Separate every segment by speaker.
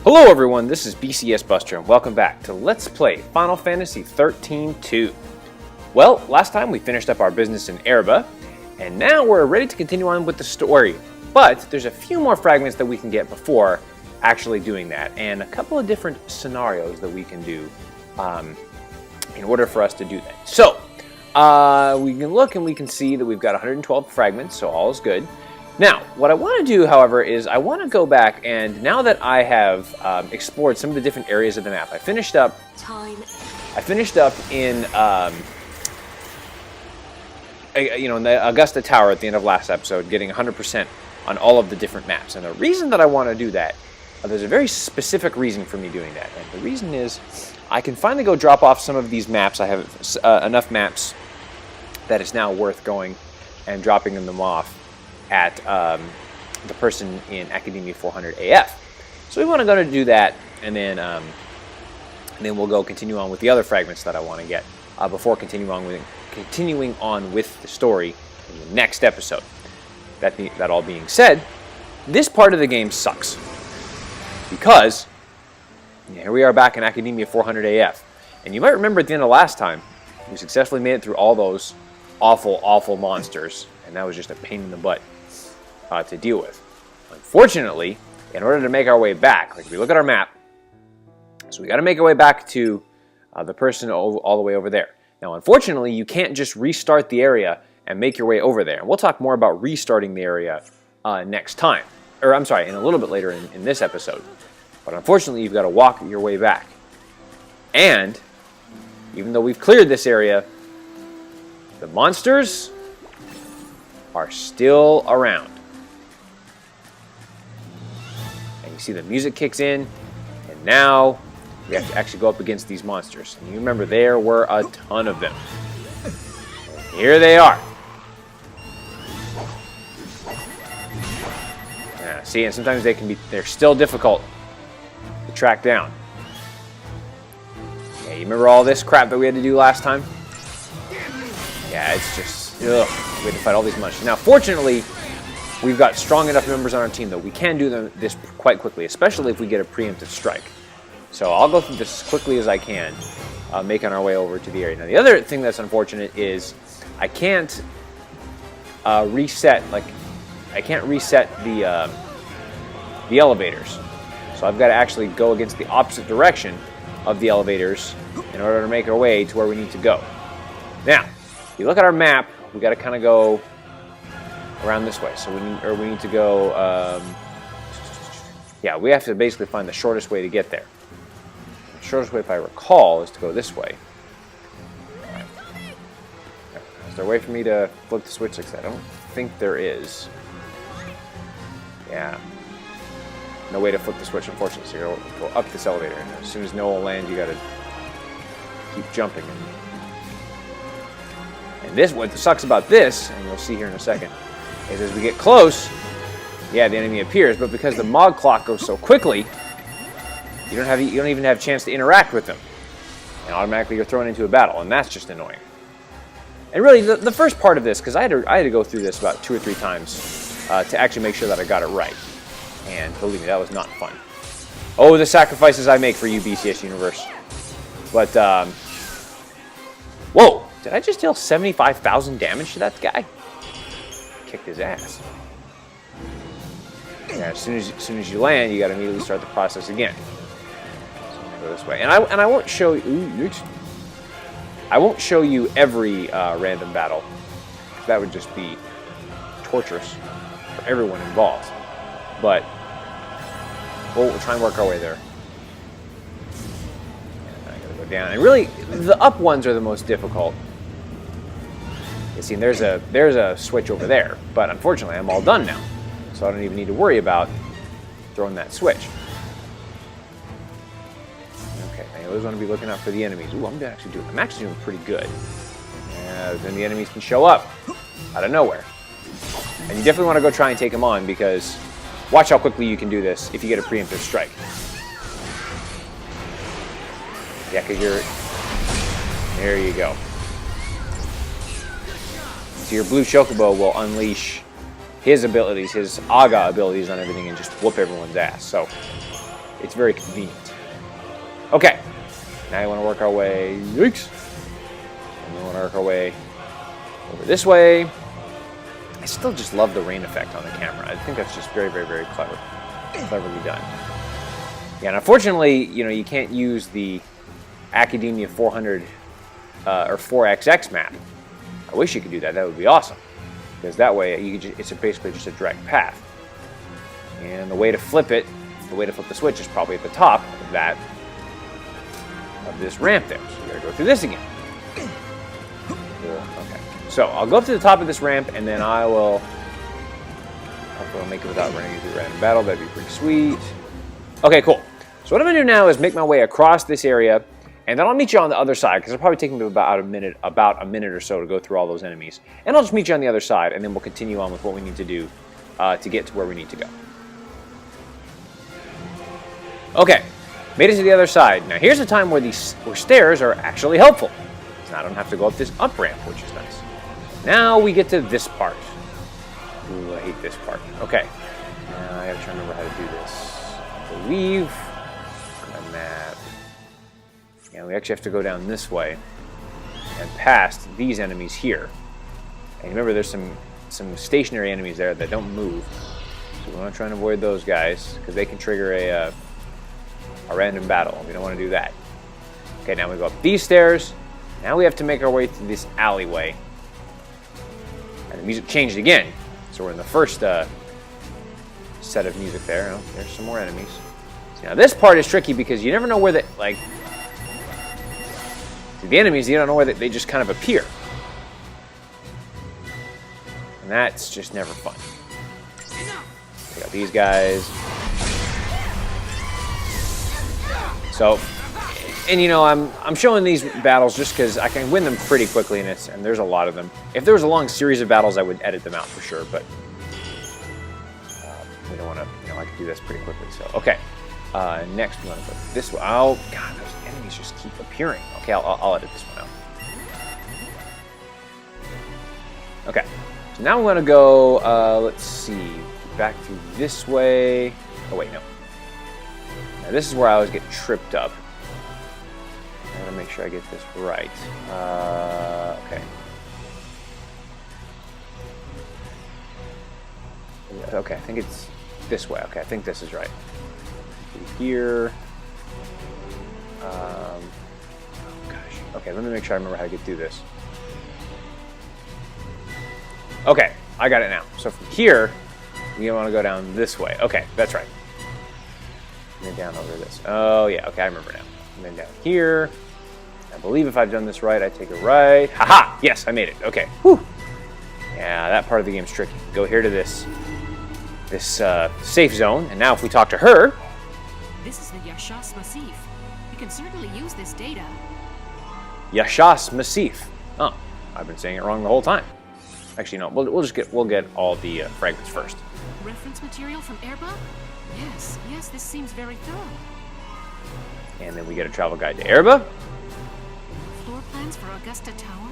Speaker 1: Hello everyone, this is BCS Buster and welcome back to Let's Play Final Fantasy XIII-2. Well, last time we finished up our business in Erba, and now we're ready to continue on with the story. But there's a few more fragments that we can get before actually doing that, and a couple of different scenarios that we can do in order for us to do that. So, we can look and we can see that we've got 112 fragments, so all is good. Now, what I want to do, however, is I want to go back, and now that I have explored some of the different areas of the map, I finished up in in the Augusta Tower at the end of last episode, getting 100% on all of the different maps. And the reason that I want to do that, there's a very specific reason for me doing that, and the reason is I can finally go drop off some of these maps. I have enough maps that it's now worth going and dropping them off at the person in Academia 400 AF. So we want to go to do that, and then we'll go continue on with the other fragments that I want to get before continuing on with the story in the next episode. That all being said, this part of the game sucks because here we are back in Academia 400 AF, and you might remember at the end of last time we successfully made it through all those awful monsters, and that was just a pain in the butt to deal with. Unfortunately, in order to make our way back, like if we look at our map, so we got to make our way back to the person all the way over there. Now, unfortunately, you can't just restart the area and make your way over there. And we'll talk more about restarting the area next time, or I'm sorry, in a little bit later in this episode. But unfortunately, you've got to walk your way back. And even though we've cleared this area, the monsters are still around. And you see the music kicks in, and now we have to actually go up against these monsters. And you remember there were a ton of them. And here they are. Yeah, see, and sometimes they're still difficult to track down. Yeah, you remember all this crap that we had to do last time? Yeah, it's just, ugh, we had to fight all these monsters. Now, fortunately, we've got strong enough members on our team that we can do this quite quickly, especially if we get a preemptive strike. So I'll go through this as quickly as I can, making our way over to the area. Now, the other thing that's unfortunate is I can't reset the elevators. So I've got to actually go against the opposite direction of the elevators in order to make our way to where we need to go. Now, if you look at our map, we got to kind of go around this way. So we need to go. Yeah, we have to basically find the shortest way to get there. The shortest way, if I recall, is to go this way. Right. Is there a way for me to flip the switch like that? I don't think there is. Yeah. No way to flip the switch, unfortunately. So you go up this elevator, and as soon as Noah lands, you got to keep jumping. And this, what sucks about this, and you'll see here in a second, is as we get close, yeah, the enemy appears, but because the Mog clock goes so quickly, you don't even have a chance to interact with them, and automatically you're thrown into a battle, and that's just annoying. And really, the first part of this, because I had to go through this about 2 or 3 times to actually make sure that I got it right, and believe me, that was not fun. Oh, the sacrifices I make for you, BCS Universe. But whoa! Did I just deal 75,000 damage to that guy? Kicked his ass. Yeah, as soon as you land, you got to immediately start the process again. So I'm gonna go this way, and I won't show you. Ooh, I won't show you every random battle. That would just be torturous for everyone involved. But we'll try and work our way there. And I gotta go down, and really, the up ones are the most difficult. You see, there's a switch over there, but unfortunately, I'm all done now, so I don't even need to worry about throwing that switch. Okay, I always want to be looking out for the enemies. Ooh, I'm actually doing pretty good. Then the enemies can show up out of nowhere, and you definitely want to go try and take them on, because watch how quickly you can do this if you get a preemptive strike. Yeah, because there you go. So your blue chocobo will unleash his abilities, his Aga abilities on everything, and just whoop everyone's ass. So it's very convenient. Okay, now you want to work our way, yikes, and we want to work our way over this way. I still just love the rain effect on the camera. I think that's just very, very, very cleverly done. Yeah, and unfortunately, you know, you can't use the Academia 400 or 4XX map. I wish you could do that. That would be awesome, because that way you could it's basically just a direct path. And the way to flip it, the way to flip the switch is probably at the top of that of this ramp there. So you gotta go through this again. Okay. So I'll go up to the top of this ramp, and then hopefully I'll make it without running into random battle. That'd be pretty sweet. Okay, cool. So what I'm gonna do now is make my way across this area, and then I'll meet you on the other side, because it'll probably take me about a minute or so to go through all those enemies. And I'll just meet you on the other side, and then we'll continue on with what we need to do to get to where we need to go. Okay, made it to the other side. Now here's a time where where stairs are actually helpful. So I don't have to go up this up ramp, which is nice. Now we get to this part. Ooh, I hate this part. Okay, now I gotta try to remember how to do this. I believe on my map. Yeah, we actually have to go down this way and past these enemies here. And remember, there's some stationary enemies there that don't move. So we want to try and avoid those guys, because they can trigger a random battle. We don't want to do that. Okay, now we go up these stairs. Now we have to make our way through this alleyway. And the music changed again. So we're in the first set of music there. Oh, there's some more enemies. So now this part is tricky because you never know where the enemies, you don't know where they just kind of appear. And that's just never fun. We got these guys. So, and you know, I'm showing these battles just because I can win them pretty quickly, and there's a lot of them. If there was a long series of battles, I would edit them out for sure, but we don't want to, you know, I can do this pretty quickly. So, okay. Next, we want to go this way. Oh, God, those enemies just keep appearing. Okay, I'll edit this one out. Okay, so now we want to go, let's see, back through this way. Oh, wait, no. Now, this is where I always get tripped up. I gotta make sure I get this right. Okay. Okay, I think it's this way. Okay, I think this is right. Here. Oh gosh. Okay, let me make sure I remember how to get through this. Okay, I got it now. So from here, you want to go down this way. Okay, that's right. And then down over this. Oh yeah, okay, I remember now. And then down here. I believe if I've done this right, I take a right. Haha! Yes, I made it. Okay. Whew. Yeah, that part of the game's tricky. Go here to this safe zone, and now if we talk to her.
Speaker 2: This is the Yashas Massif. We can certainly use this data.
Speaker 1: Yashas Massif. Oh, I've been saying it wrong the whole time. Actually, no. We'll get all the fragments first.
Speaker 2: Reference material from Erba? Yes, this seems very thorough.
Speaker 1: And then we get a travel guide to Erba.
Speaker 2: Floor plans for Augusta Tower?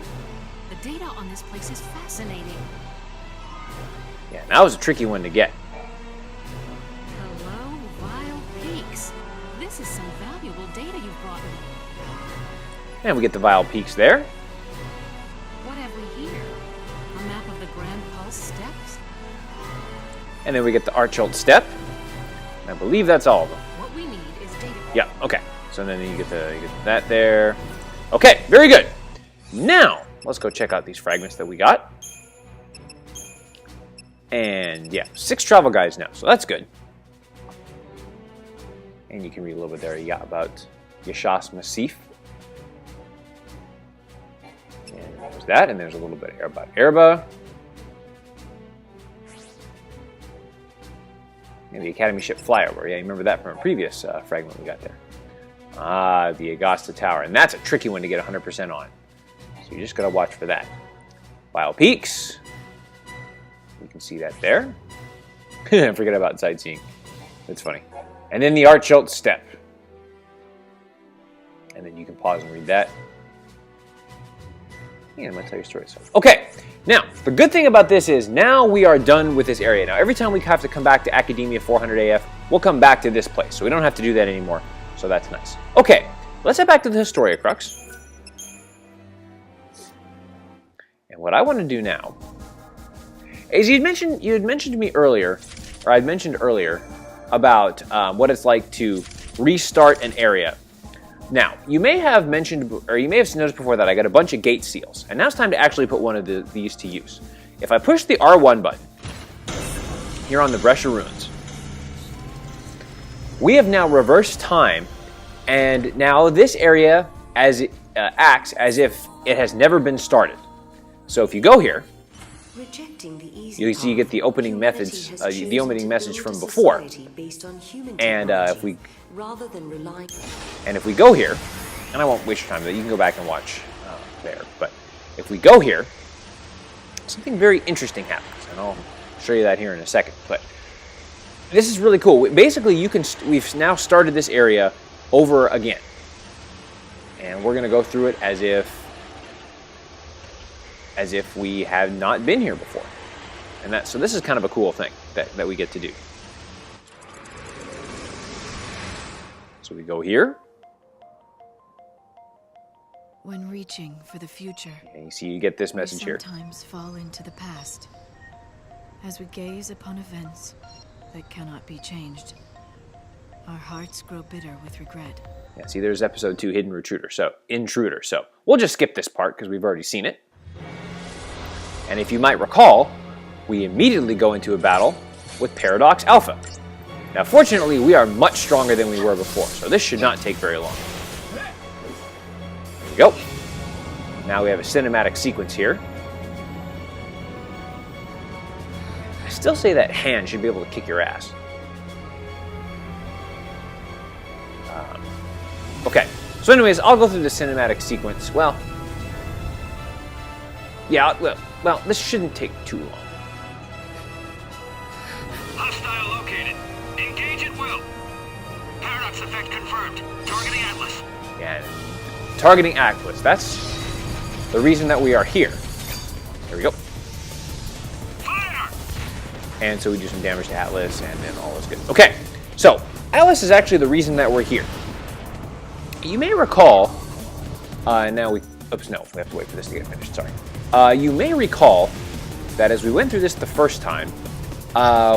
Speaker 2: The data on this place is fascinating.
Speaker 1: Yeah, that was a tricky one to get.
Speaker 2: Hello, Vile Peaks. This is some valuable data you've brought me.
Speaker 1: And we get the Vile Peaks there.
Speaker 2: What have we here? A map of the Grand Pulse Steps?
Speaker 1: And then we get the Archult Step. I believe that's all of them.
Speaker 2: What we need is data.
Speaker 1: Yeah, okay. So then you get that there. Okay, very good. Now, let's go check out these fragments that we got. And yeah, 6 travel guides now, so that's good. And you can read a little bit there. You got about Yashas Massif. And there's that, and there's a little bit about Erba. And the Academy ship flyover. Yeah, you remember that from a previous fragment we got there. Ah, the Augusta Tower. And that's a tricky one to get 100% on. So you just got to watch for that. Vile Peaks. You can see that there. Forget about sightseeing. That's funny. And then the Archult Step. And then you can pause and read that. And I'm going to tell you a story. Okay, now, the good thing about this is now we are done with this area. Now, every time we have to come back to Academia 400 AF, we'll come back to this place. So we don't have to do that anymore. So that's nice. Okay, let's head back to the Historia Crux. And what I want to do now is you had mentioned to me earlier, or I'd mentioned earlier, about what it's like to restart an area. Now, you may have mentioned, or you may have noticed before that I got a bunch of gate seals, and now it's time to actually put one of these to use. If I push the R1 button here on the Brescia Ruins, we have now reversed time, and now this area acts as if it has never been started. So if you go here, you get the opening message, the opening message from before. And if we go here, and I won't waste your time, but you can go back and watch there. But if we go here, something very interesting happens, and I'll show you that here in a second. But this is really cool. Basically, we've now started this area over again, and we're going to go through it as if we have not been here before. And so this is kind of a cool thing that we get to do. So we go here.
Speaker 2: When reaching for the future,
Speaker 1: And you see you get this message here.
Speaker 2: we sometimes fall into the past. As we gaze upon events that cannot be changed, our hearts grow bitter with regret.
Speaker 1: Yeah, see, there's episode 2, Hidden Intruder. So we'll just skip this part because we've already seen it. And if you might recall, we immediately go into a battle with Paradox Alpha. Now, fortunately, we are much stronger than we were before, so this should not take very long. There we go. Now we have a cinematic sequence here. I still say that hand should be able to kick your ass. Okay, so anyways, I'll go through the cinematic sequence. Well, yeah, well, this shouldn't take too long.
Speaker 3: Hostile located. Engage at will. Paradox effect confirmed. Targeting Atlas.
Speaker 1: Yeah, targeting Atlas. That's the reason that we are here. There we go.
Speaker 3: Fire!
Speaker 1: And so we do some damage to Atlas, and then all is good. Okay, so Atlas is actually the reason that we're here. You may recall, and now oops, no, we have to wait for this to get finished, sorry. You may recall that as we went through this the first time,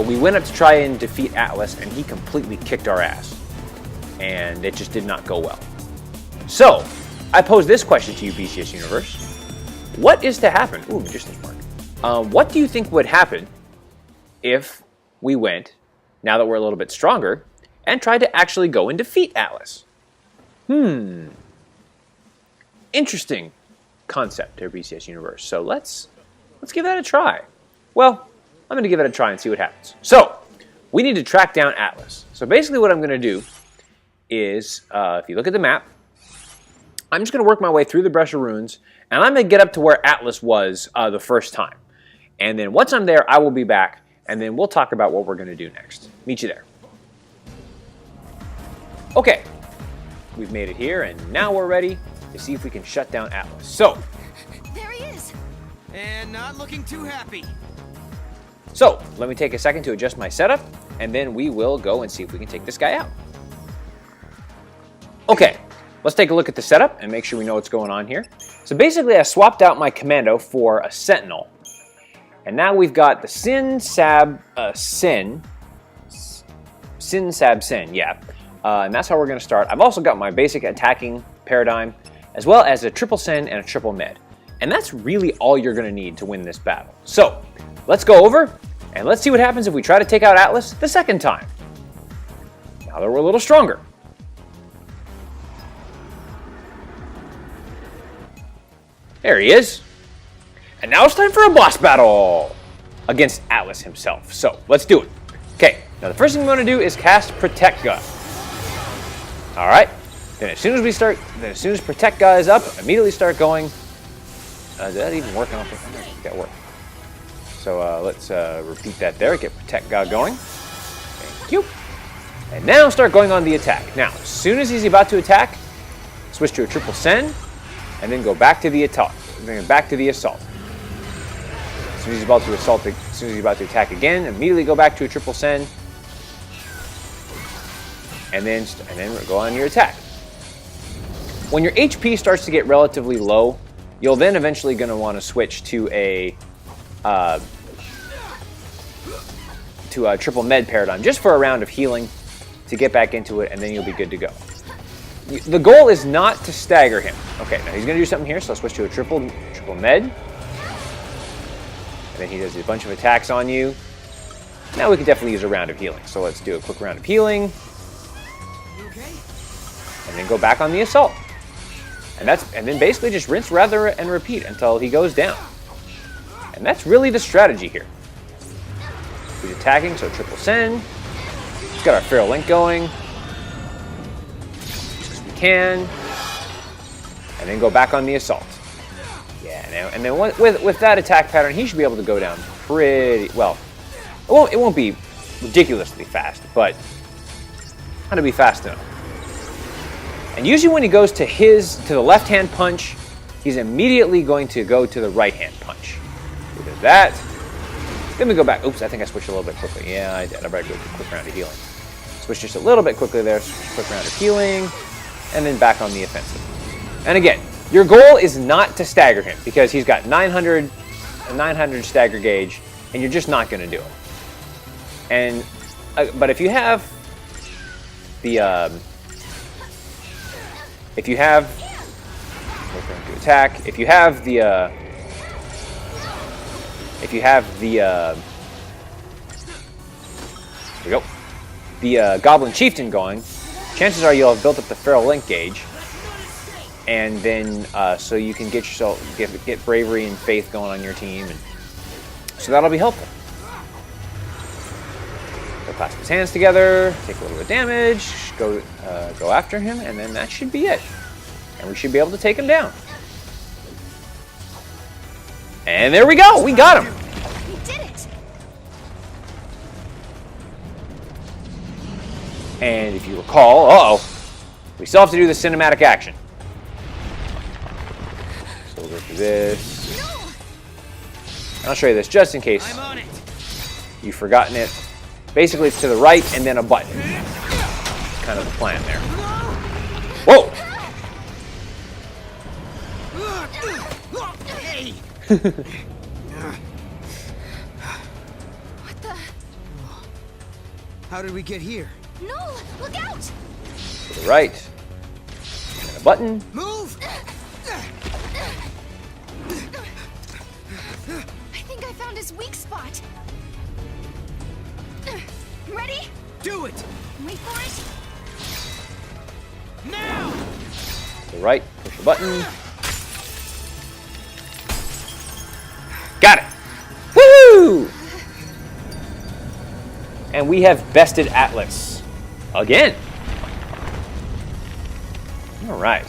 Speaker 1: we went up to try and defeat Atlas, and he completely kicked our ass. And it just did not go well. So, I pose this question to you, BCS Universe. What is to happen? Ooh, Magician's Mark. What do you think would happen if we went, now that we're a little bit stronger, and tried to actually go and defeat Atlas? Interesting concept there, BCS Universe. So let's give that a try. Well, I'm going to give it a try and see what happens. So, we need to track down Atlas. So basically what I'm going to do is, if you look at the map, I'm just going to work my way through the Brescia Ruins, and I'm going to get up to where Atlas was the first time. And then once I'm there, I will be back, and then we'll talk about what we're going to do next. Meet you there. Okay, we've made it here, and now we're ready to see if we can shut down Atlas. So,
Speaker 2: There he is!
Speaker 4: And not looking too happy.
Speaker 1: So, let me take a second to adjust my setup, and then we will go and see if we can take this guy out. Okay, let's take a look at the setup and make sure we know what's going on here. So basically, I swapped out my commando for a Sentinel. And now we've got the Sin Sab Sin, yeah. And that's how we're going to start. I've also got my basic attacking paradigm, as well as a triple Sin and a triple Med. And that's really all you're going to need to win this battle. So, let's go over, and let's see what happens if we try to take out Atlas the second time. Now that we're a little stronger. There he is. And now it's time for a boss battle against Atlas himself. So, let's do it. Okay, now the first thing we want to do is cast Protect Gun. Alright, then as soon as Protect Gun is up, immediately start going. Did that even work? I don't think that worked. So let's repeat that there. Get Protect God going. Thank you. And now start going on the attack. Now, as soon as he's about to attack, switch to a triple send, and then go back to the attack. Back to the assault. As soon as he's about to attack again, immediately go back to a triple send. and then go on your attack. When your HP starts to get relatively low, you'll then eventually going to want to switch to a triple med paradigm just for a round of healing to get back into it, and then you'll be good to go. The goal is not to stagger him. Okay, now he's going to do something here, so I'll switch to a triple med. And then he does a bunch of attacks on you. Now we can definitely use a round of healing. So let's do a quick round of healing. And then go back on the assault. And then basically just rinse, rather, and repeat until he goes down. And that's really the strategy here. He's attacking, so triple send. He's got our Feral Link going. As we can. And then go back on the assault. Yeah, and then with that attack pattern, he should be able to go down pretty well. It won't be ridiculously fast, but how to be fast enough. And usually when he goes to the left-hand punch, he's immediately going to go to the right-hand punch. We did that. Then we go back. Oops, I think I switched a little bit quickly. Yeah, I did. I better go a quick round of healing. Switch just a little bit quickly there. Quick round of healing. And then back on the offensive. And again, your goal is not to stagger him because he's got 900 stagger gauge, and you're just not going to do it. And but if you have the we're going to attack. If you have the here we go, the Goblin Chieftain going, chances are you'll have built up the Feral Link gauge, and then so you can get bravery and faith going on your team, and so that'll be helpful. He'll clasp his hands together, take a little bit of damage, go after him, and then that should be it. And we should be able to take him down. And there we go, we got him.
Speaker 2: We did it.
Speaker 1: And if you recall, we still have to do the cinematic action. So we'll go through this.
Speaker 2: No.
Speaker 1: And I'll show you this just in case
Speaker 4: I'm on it.
Speaker 1: you've forgotten it. Basically, it's to the right and then a button. Kind of the plan there. Whoa!
Speaker 4: Hey!
Speaker 2: What the?
Speaker 4: How did we get here?
Speaker 2: No! Look out!
Speaker 1: To the right. And then a button.
Speaker 4: Move!
Speaker 2: I think I found his weak spot. Ready?
Speaker 4: Do it!
Speaker 2: Wait for it.
Speaker 4: Now!
Speaker 1: To the right, push the button. Got it! Woo! And we have bested Atlas. Again. All right.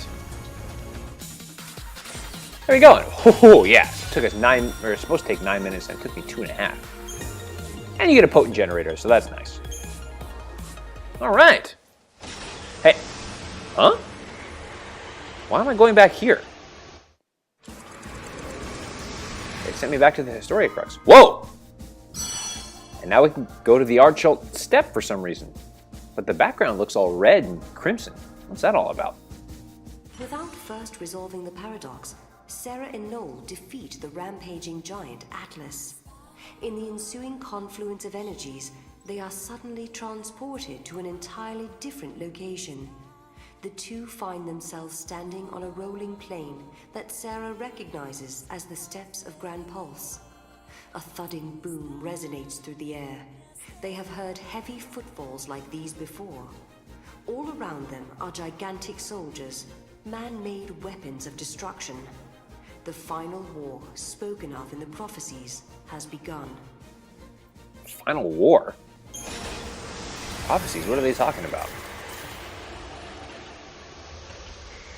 Speaker 1: There we go. Oh, yeah. It took us it's supposed to take 9 minutes, and it took me 2.5. And you get a potent generator, so that's nice. All right. Hey. Huh? Why am I going back here? They sent me back to the Historia Crux. Whoa! And now we can go to the Archult Step for some reason. But the background looks all red and crimson. What's that all about?
Speaker 5: Without first resolving the paradox, Sarah and Noel defeat the rampaging giant Atlas. In the ensuing confluence of energies, they are suddenly transported to an entirely different location. The two find themselves standing on a rolling plain that Sarah recognizes as the steps of Grand Pulse. A thudding boom resonates through the air. They have heard heavy footfalls like these before. All around them are gigantic soldiers, man-made weapons of destruction. The final war, spoken of in the prophecies, has begun.
Speaker 1: Final war? Prophecies, what are they talking about?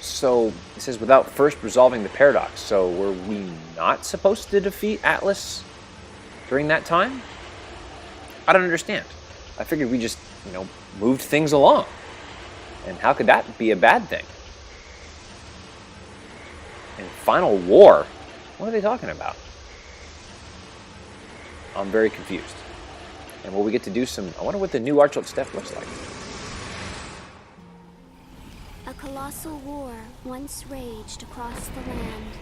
Speaker 1: So, it says without first resolving the paradox. So, were we not supposed to defeat Atlas during that time? I don't understand. I figured we just, moved things along. And how could that be a bad thing? And final war? What are they talking about? I'm very confused. And will we get to do some... I wonder what the new Archult Step looks like.
Speaker 6: colossal war once raged across the land.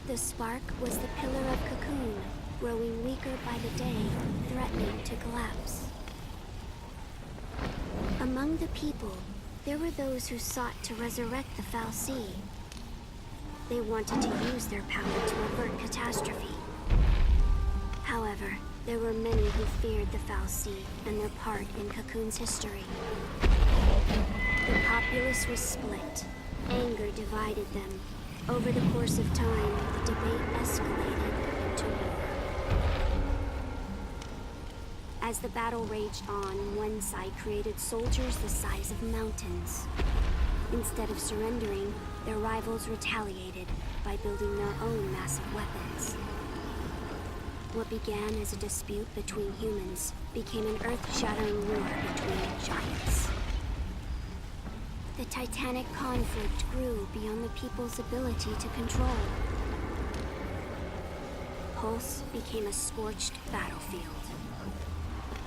Speaker 6: The spark was the pillar of Cocoon, growing weaker by the day, threatening to collapse. Among the people, there were those who sought to resurrect the fal'Cie. They wanted to use their power to avert catastrophe. However, there were many who feared the fal'Cie and their part in Cocoon's history. The populace was split. Anger divided them. Over the course of time, the debate escalated into war. As the battle raged on, one side created soldiers the size of mountains. Instead of surrendering, their rivals retaliated by building their own massive weapons. What began as a dispute between humans became an earth-shattering war between giants. The titanic conflict grew beyond the people's ability to control. Pulse became a scorched battlefield.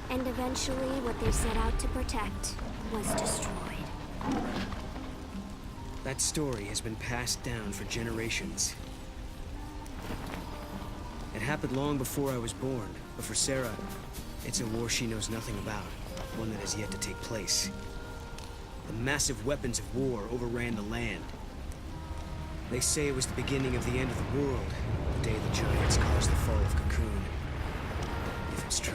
Speaker 6: And eventually, what they set out to protect was destroyed.
Speaker 4: That story has been passed down for generations. It happened long before I was born, but for Sarah, it's a war she knows nothing about, one that has yet to take place. The massive weapons of war overran the land. They say it was the beginning of the end of the world, the day the giants caused the fall of Cocoon. If it's true.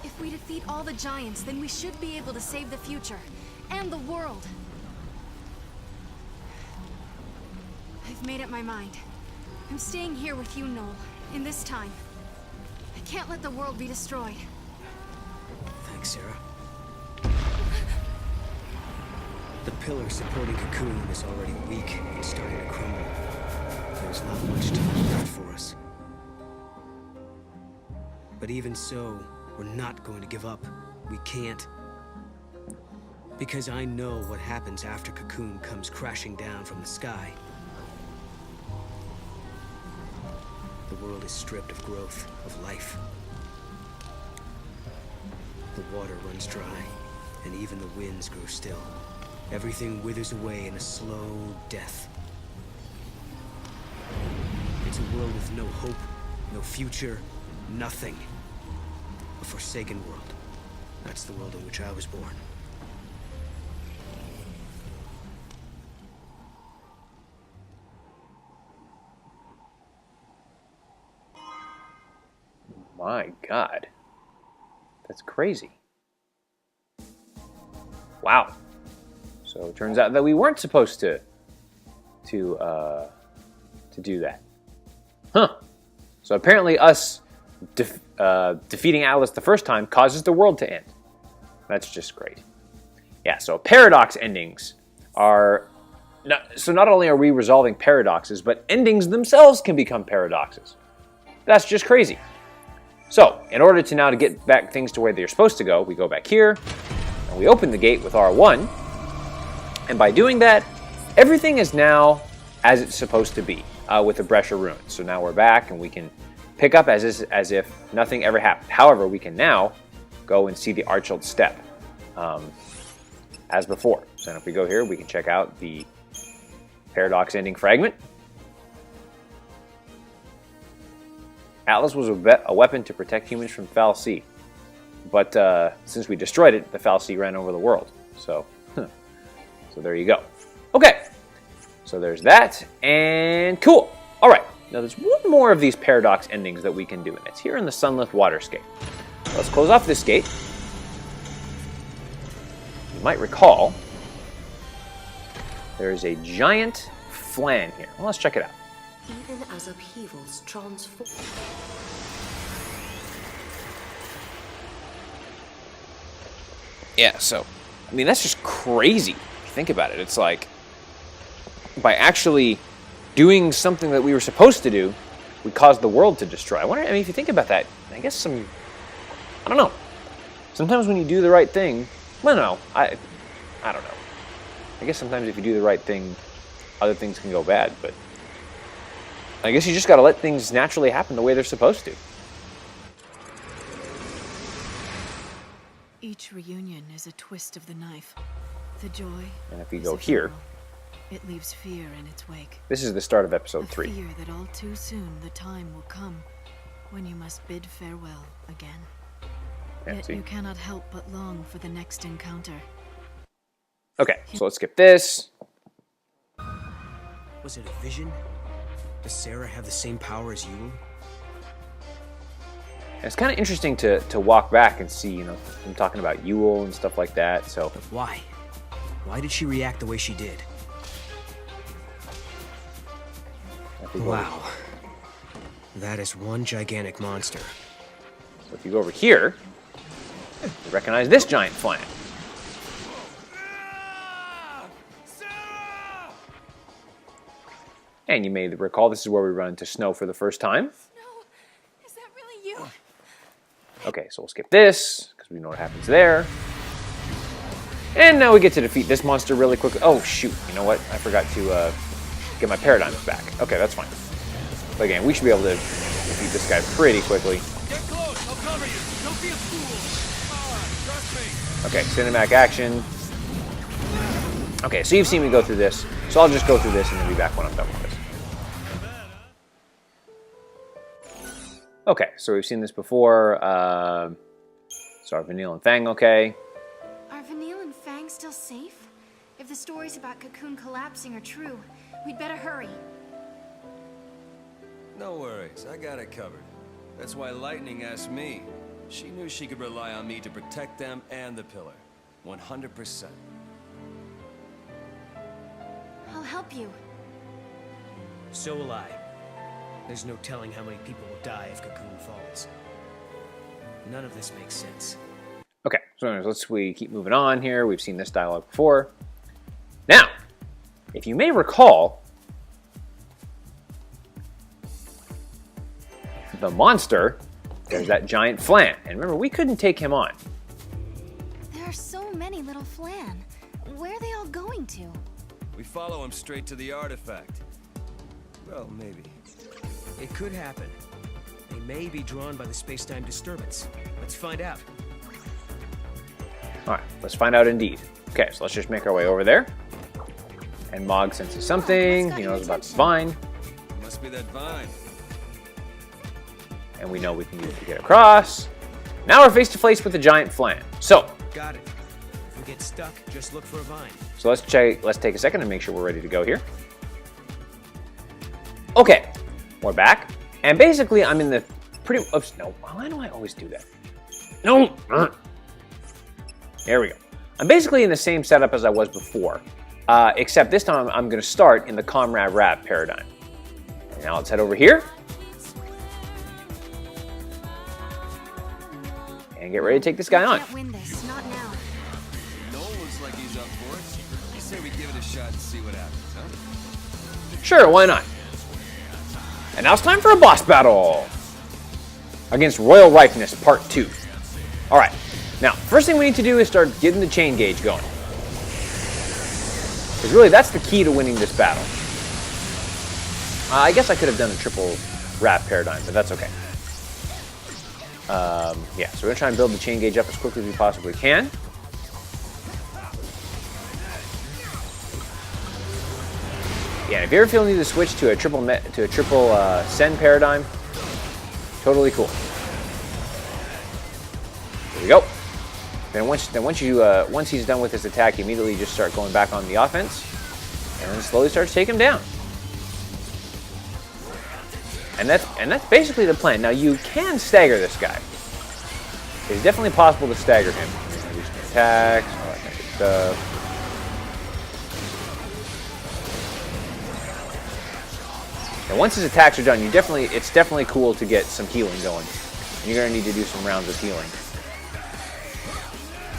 Speaker 7: If we defeat all the giants, then we should be able to save the future. And the world. I've made up my mind. I'm staying here with you, Noel, in this time. I can't let the world be destroyed.
Speaker 4: Thanks, Sarah. The pillar supporting Cocoon is already weak and starting to crumble. There's not much time left for us. But even so, we're not going to give up. We can't. Because I know what happens after Cocoon comes crashing down from the sky. The world is stripped of growth, of life. The water runs dry, and even the winds grow still. Everything withers away in a slow death. It's a world with no hope, no future, nothing. A forsaken world. That's the world in which I was born.
Speaker 1: My God. That's crazy. Wow. So it turns out that we weren't supposed to do that. Huh. So apparently us defeating Atlas the first time causes the world to end. That's just great. Yeah, so paradox endings are... not only are we resolving paradoxes, but endings themselves can become paradoxes. That's just crazy. So, in order to get back things to where they're supposed to go, we go back here, and we open the gate with R1, and by doing that, everything is now as it's supposed to be with the Brescia Ruins. So now we're back, and we can pick up as if nothing ever happened. However, we can now go and see the Archeld Steppe as before. So if we go here, we can check out the paradox ending fragment. Atlas was a weapon to protect humans from fal'Cie, but since we destroyed it, the fal'Cie ran over the world. So there you go. Okay, so there's that, and cool. All right, now there's one more of these paradox endings that we can do, and it's here in the Sunlith Waterscape. Let's close off this gate. You might recall there is a giant flan here. Well, let's check it out.
Speaker 5: Even as upheavals transform.
Speaker 1: Yeah, so, I mean, that's just crazy. If you think about it, it's like, by actually doing something that we were supposed to do, we caused the world to destroy. I wonder, if you think about that, I guess I don't know. Sometimes when you do the right thing, well, no, I don't know. I guess sometimes if you do the right thing, other things can go bad, but I guess you just gotta let things naturally happen the way they're supposed to.
Speaker 2: Each reunion is a twist of the knife. The joy.
Speaker 1: And if we
Speaker 2: is
Speaker 1: go here,
Speaker 2: ephemeral. It leaves fear in its wake.
Speaker 1: this is the start of episode
Speaker 2: A
Speaker 1: 3.
Speaker 2: fear that all too soon the time will come when you must bid farewell again.
Speaker 1: Yeah,
Speaker 2: Yet
Speaker 1: see?
Speaker 2: you cannot help but long for the next encounter.
Speaker 1: Okay, so let's skip this.
Speaker 4: Was it a vision? Does Sarah have the same power as Yule?
Speaker 1: And it's kind of interesting to walk back and see, you know, them talking about Yule and stuff like that. So
Speaker 4: But why? Why did she react the way she did?
Speaker 1: I think
Speaker 4: Wow. That is one gigantic monster.
Speaker 1: So if you go over here, you recognize this giant plant. And you may recall this is where we run into Snow for the first time.
Speaker 7: No, is that really you?
Speaker 1: Okay, so we'll skip this, because we know what happens there. And now we get to defeat this monster really quickly. Oh, shoot. You know what? I forgot to get my paradigms back. Okay, that's fine. But again, we should be able to defeat this guy pretty quickly.
Speaker 3: Get close. I'll cover you. Don't be a fool. Come on, trust me.
Speaker 1: Okay, cinematic action. Okay, so you've seen me go through this. So I'll just go through this and then be back when I'm done with this. Okay, so we've seen this before. So are Vanille and Fang okay?
Speaker 7: Are Vanille and Fang still safe? If the stories about Cocoon collapsing are true, we'd better hurry.
Speaker 8: No worries, I got it covered. That's why Lightning asked me. She knew she could rely on me to protect them and the pillar. 100%.
Speaker 7: I'll help you.
Speaker 4: So will I. There's no telling how many people will die if Cocoon falls. None of this makes sense.
Speaker 1: Okay, so anyways, we keep moving on here. We've seen this dialogue before. Now, if you may recall, the monster, there's that giant Flan. And remember, we couldn't take him on.
Speaker 7: There are so many little Flan. Where are they all going to?
Speaker 8: We follow him straight to the artifact. Well, maybe.
Speaker 4: It could happen. They may be drawn by the space-time disturbance. Let's find out.
Speaker 1: All right, let's find out indeed. Okay, so let's just make our way over there. And Mog senses something.
Speaker 7: got
Speaker 1: He
Speaker 7: your
Speaker 1: knows about the
Speaker 7: attention?
Speaker 1: vine.
Speaker 8: Must be that vine.
Speaker 1: And we know we can use it to get across. Now we're face to face with the giant Flan. So
Speaker 4: Got it. If we get stuck, just look for a vine.
Speaker 1: let's check. Let's take a second and make sure we're ready to go here. Okay, we're back. And basically, I'm in the pretty. Oops, no. Why do I always do that? No. There we go. I'm basically in the same setup as I was before, except this time I'm going to start in the Comrade Rap paradigm. Now let's head over here and get ready to take this guy on.
Speaker 7: Can't win this, not now.
Speaker 8: Noel looks like he's up for it. You say we give it a shot and see what happens, huh?
Speaker 1: Sure, why not? And now it's time for a boss battle against Royal Ripeness Part 2. All right. Now, first thing we need to do is start getting the chain gauge going. Because really, that's the key to winning this battle. I guess I could have done a triple wrap paradigm, but that's okay. Yeah, so we're going to try and build the chain gauge up as quickly as we possibly can. Yeah, if you ever feel the need to switch to a triple send paradigm, totally cool. There we go. Then once he's done with his attack, you immediately just start going back on the offense, and then slowly starts taking him down. And that's basically the plan. Now you can stagger this guy. It's definitely possible to stagger him. Do some attacks, all that kind of good stuff. And once his attacks are done, it's definitely cool to get some healing going. You're gonna need to do some rounds of healing.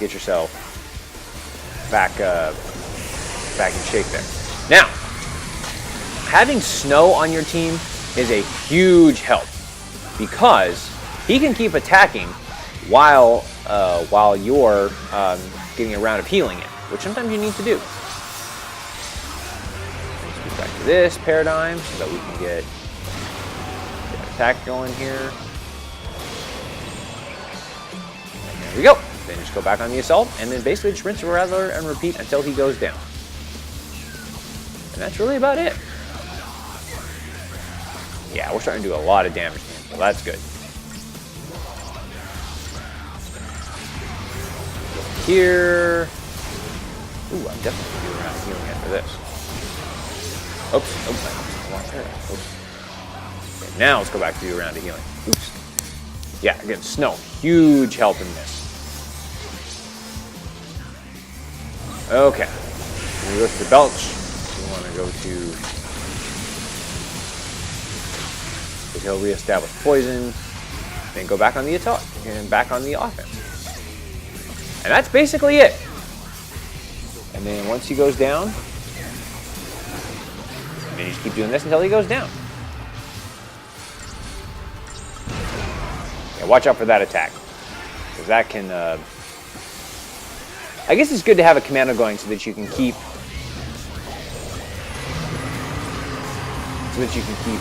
Speaker 1: Get yourself back in shape there. Now, having Snow on your team is a huge help because he can keep attacking while you're getting a round of healing in, which sometimes you need to do. Let's move back to this paradigm so that we can get an attack going here. There we go. Then just go back on the assault, and then basically just rinse, rather, and repeat until he goes down. And that's really about it. Yeah, we're starting to do a lot of damage to him, so that's good. Here. Ooh, I'm definitely going to do around healing after this. Oops. Oops. Okay, now let's go back to do a round of healing. Oops. Yeah, again, snow. Huge help in this. Okay. We go to the Belch. We want to go to... because he'll reestablish poison. Then go back on the attack. And back on the offense. And that's basically it. And then once he goes down, then you just keep doing this until he goes down. Yeah, watch out for that attack. Because that can... I guess it's good to have a commando going so that you can keep... there's something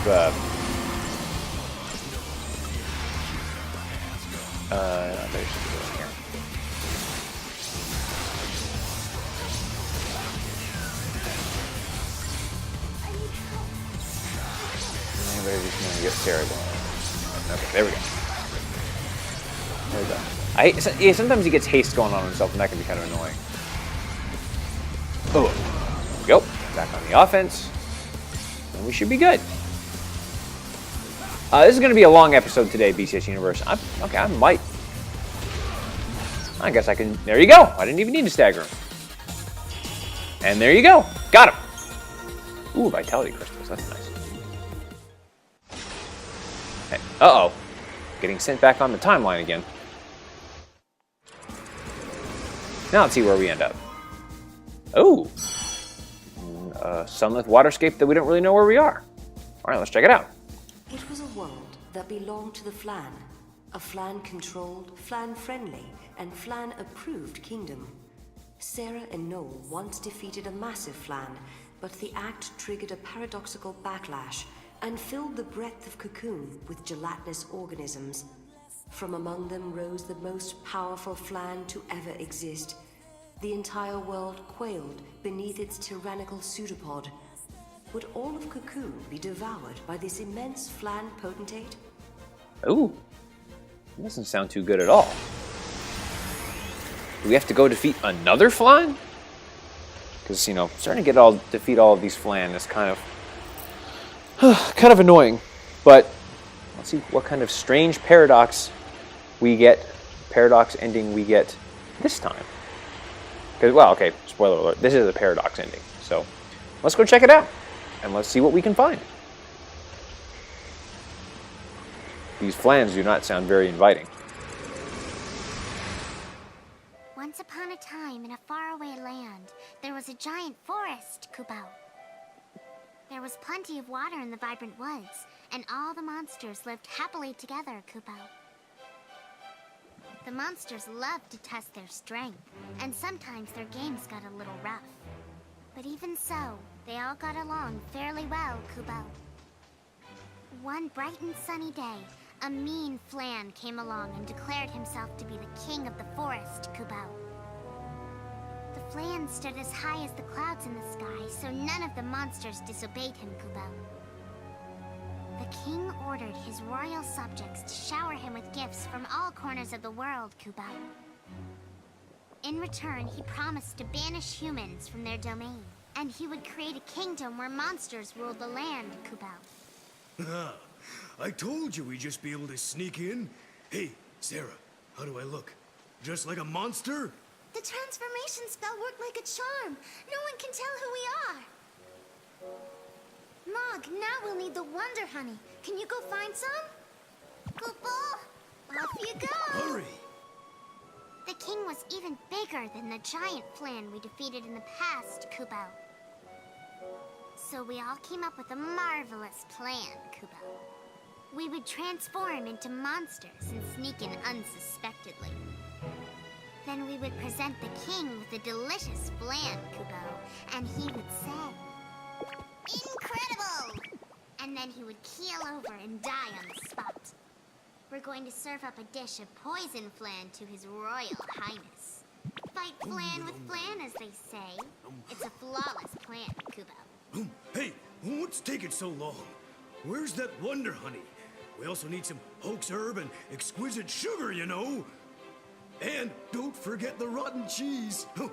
Speaker 1: here. Maybe just going to get Sarah going. Okay, there we go. There we go. Yeah, sometimes he gets haste going on himself, and that can be kind of annoying. Oh, there we go. Back on the offense. And we should be good. This is going to be a long episode today, BCS Universe. I guess I can... There you go. I didn't even need to stagger him. And there you go. Got him. Ooh, Vitality Crystals. That's nice. Hey, uh-oh. Getting sent back on the timeline again. Now let's see where we end up. Oh. Sunlit waterscape that we don't really know where we are. All right, let's check it out.
Speaker 5: It was a world that belonged to the Flan. A Flan-controlled, Flan-friendly, and Flan-approved kingdom. Sarah and Noel once defeated a massive Flan, but the act triggered a paradoxical backlash and filled the breadth of Cocoon with gelatinous organisms. From among them rose the most powerful Flan to ever exist. The entire world quailed beneath its tyrannical pseudopod. Would all of Cocoon be devoured by this immense Flan potentate?
Speaker 1: Ooh. That doesn't sound too good at all. Do we have to go defeat another Flan? Because, starting to defeat all of these Flan is kind of annoying. But let's see what kind of strange paradox ending we get this time. Because, well, okay, spoiler alert, this is a paradox ending. So let's go check it out. And let's see what we can find. These Flans do not sound very inviting.
Speaker 6: Once upon a time, in a faraway land, there was a giant forest, Kubao. There was plenty of water in the vibrant woods, and all the monsters lived happily together, Kubao. The monsters loved to test their strength, and sometimes their games got a little rough. But even so, they all got along fairly well, Kubao. One bright and sunny day, a mean Flan came along and declared himself to be the king of the forest, Kubao. The Flan stood as high as the clouds in the sky, so none of the monsters disobeyed him, Kubao. The king ordered his royal subjects to shower him with gifts from all corners of the world, Kubao. In return, he promised to banish humans from their domain, and he would create a kingdom where monsters ruled the land, Kubao.
Speaker 4: I told you we'd just be able to sneak in. Hey, Sarah, how do I look? Just like a monster?
Speaker 6: The transformation spell worked like a charm. No one can tell who we are. Mog, now we'll need the Wonder Honey. Can you go find some? Kubao, off you go!
Speaker 4: Hurry!
Speaker 6: The king was even bigger than the giant Flan we defeated in the past, Kubao. So we all came up with a marvelous plan, Kubao. We would transform into monsters and sneak in unsuspectedly. Then we would present the king with a delicious Flan, Kubao, and he would say, "Incredible!" And then he would keel over and die on the spot.
Speaker 9: We're going to serve up a dish of poison flan to His Royal Highness. Fight flan with flan, as they say. It's a flawless plan, Kubo.
Speaker 4: Hey, what's taking so long? Where's that wonder honey? We also need some hoax herb and exquisite sugar, you know. And don't forget the rotten cheese. Munch.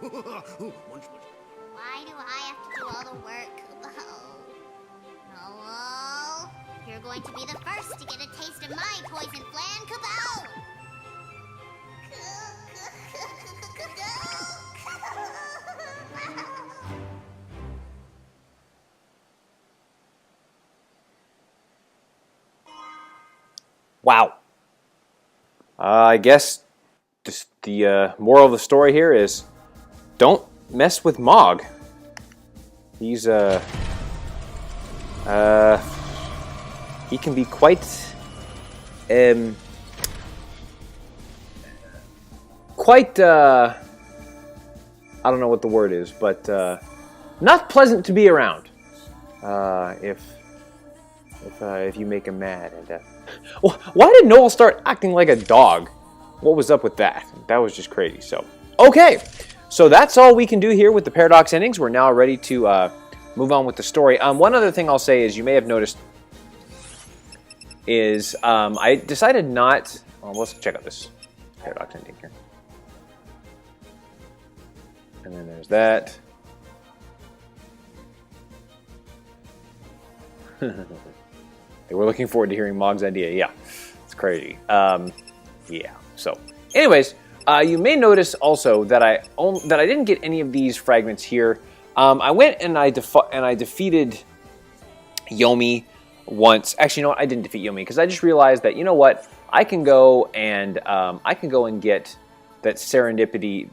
Speaker 9: Why do I have to do all the work, Kubo? Noel, you're going to be the first to get a taste of my poison flan, Kubo!
Speaker 1: Wow. I guess the moral of the story here is don't mess with Mog. He's he can be quite I don't know what the word is, but not pleasant to be around if you make him mad. And why did Noel start acting like a dog? What was up with that? That was just crazy. So, okay. So that's all we can do here with the Paradox Endings. We're now ready to move on with the story. One other thing I'll say is, you may have noticed, is I decided not... Well, let's check out this Paradox Ending here. And then there's that. They were looking forward to hearing Mog's idea. Yeah, it's crazy. Yeah. So, anyways, you may notice also that I didn't get any of these fragments here. I went and I defeated Yomi once. Actually, you know what? I didn't defeat Yomi because I just realized that, you know what? I can go and get that serendipity.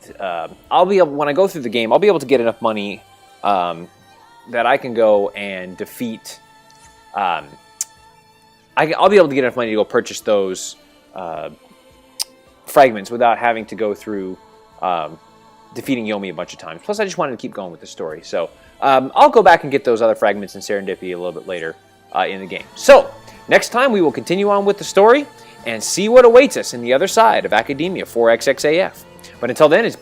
Speaker 1: I'll be able, when I go through the game, I'll be able to get enough money that I can go and defeat. I'll be able to get enough money to go purchase those fragments without having to go through defeating Yomi a bunch of times. Plus, I just wanted to keep going with the story. So I'll go back and get those other fragments in Serendipity a little bit later in the game. So next time, we will continue on with the story and see what awaits us in the other side of Academia 4XXAF. But until then, this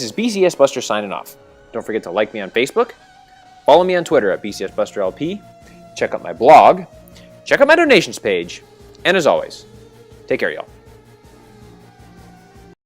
Speaker 1: is BCS Buster signing off. Don't forget to like me on Facebook, follow me on Twitter at BCSBusterLP, check out my blog, check out my donations page, and as always, take care, y'all.